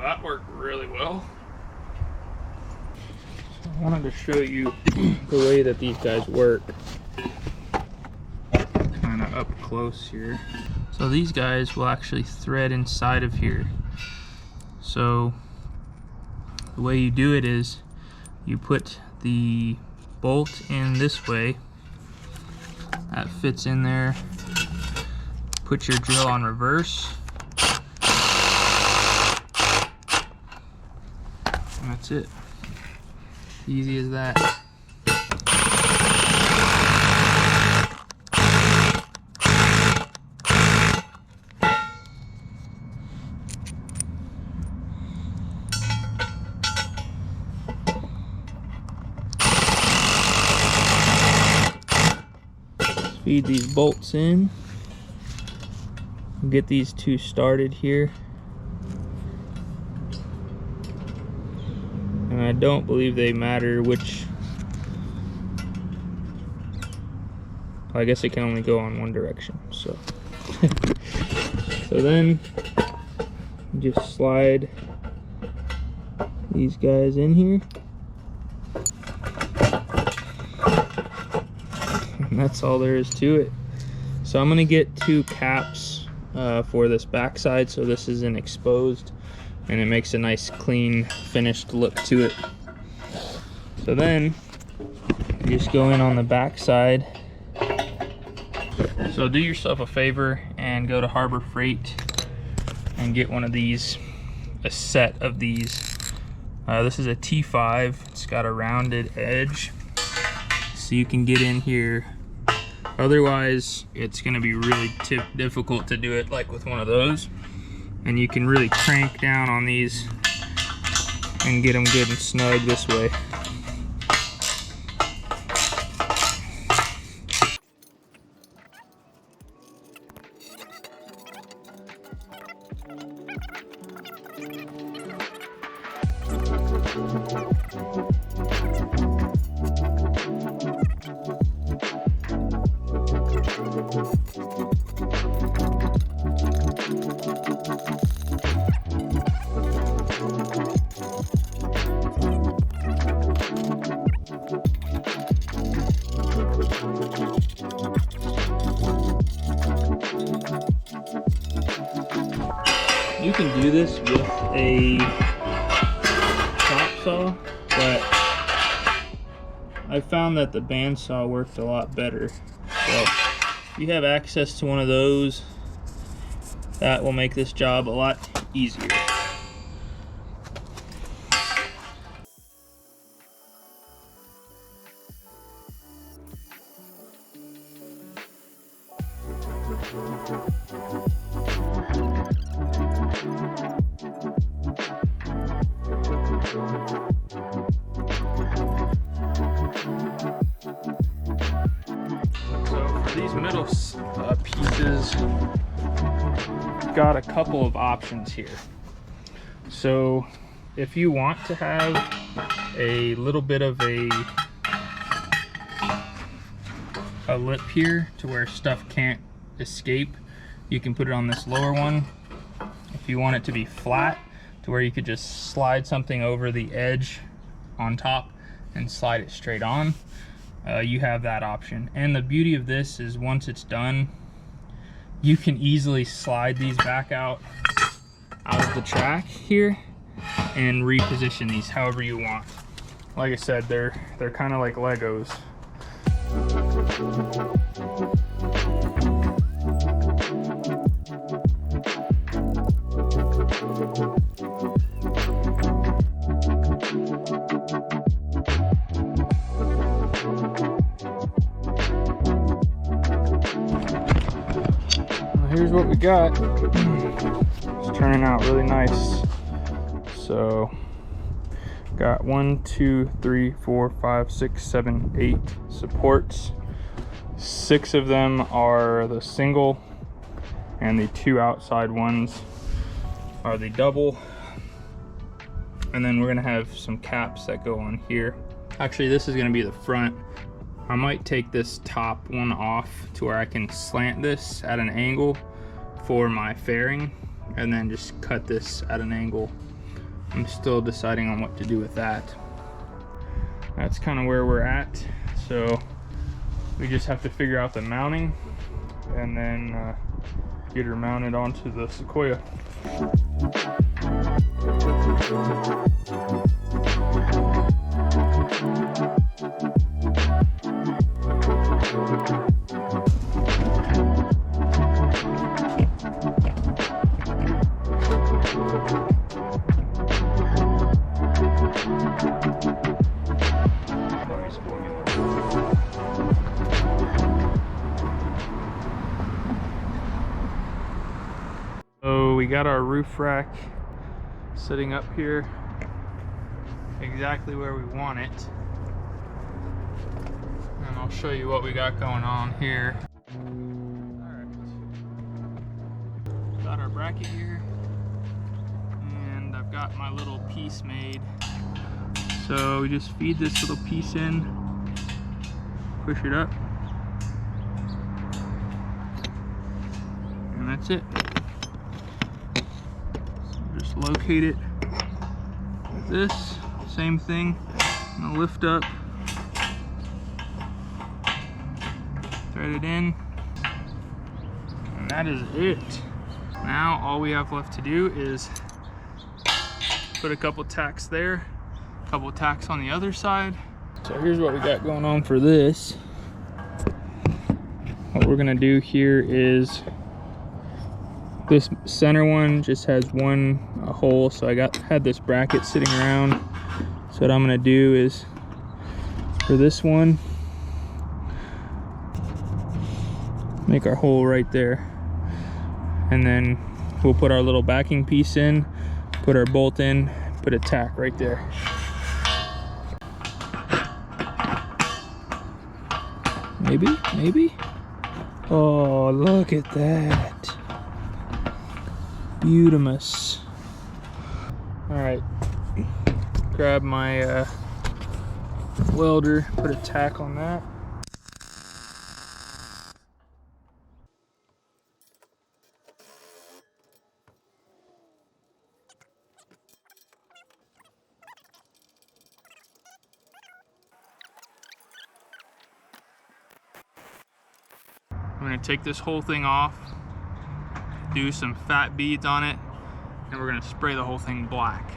That worked really well. I wanted to show you the way that these guys work, kind of up close here. So these guys will actually thread inside of here. So the way you do it is you put the bolt in this way, that fits in there, put your drill on reverse, and that's it. Easy as that. Feed these bolts in. Get these two started here. And I don't believe they matter which. I guess it can only go on one direction, so. So then you just slide these guys in here. And that's all there is to it. So I'm gonna get two caps for this backside, so this isn't exposed and it makes a nice clean finished look to it. So then you just go in on the backside. So do yourself a favor and go to Harbor Freight and get one of these, a set of these. This is a T5, it's got a rounded edge, so you can get in here. Otherwise, it's gonna be really difficult to do it like with one of those. And you can really crank down on these and get them good and snug this way. You can do this with a chop saw, but I found that the bandsaw worked a lot better. So if you have access to one of those, that will make this job a lot easier. These middle pieces got a couple of options here. So if you want to have a little bit of a lip here to where stuff can't escape, you can put it on this lower one. If you want it to be flat to where you could just slide something over the edge on top and slide it straight on, you have that option. And the beauty of this is once it's done, you can easily slide these back out of the track here and reposition these however you want. Like I said, they're kind of like Legos. Here's what we got. It's turning out really nice. So got 1, 2, 3, 4, 5, 6, 7, 8 supports. 6 of them are the single, and the 2 outside ones are the double. And then we're gonna have some caps that go on here. Actually, this is gonna be the front. I might take this top one off to where I can slant this at an angle for my fairing, and then just cut this at an angle. I'm still deciding on what to do with that. That's kind of where we're at. So we just have to figure out the mounting and then get her mounted onto the Sequoia. So we got our roof rack sitting up here exactly where we want it, and I'll show you what we got going on here. Alright, got our bracket here, and I've got my little piece made. So we just feed this little piece in, push it up, and that's it. Just locate it like this, same thing. I'm gonna lift up, thread it in, and that is it. Now all we have left to do is put a couple tacks there, a couple tacks on the other side. So here's what we got going on for this. What we're gonna do here is this center one just has one hole, so I had this bracket sitting around. So what I'm gonna do is for this one, make our hole right there, and then we'll put our little backing piece in, put our bolt in, put a tack right there. Maybe. Oh, look at that. Beautimous. All right, grab my welder, put a tack on that. I'm gonna take this whole thing off, do some fat beads on it, and we're gonna spray the whole thing black.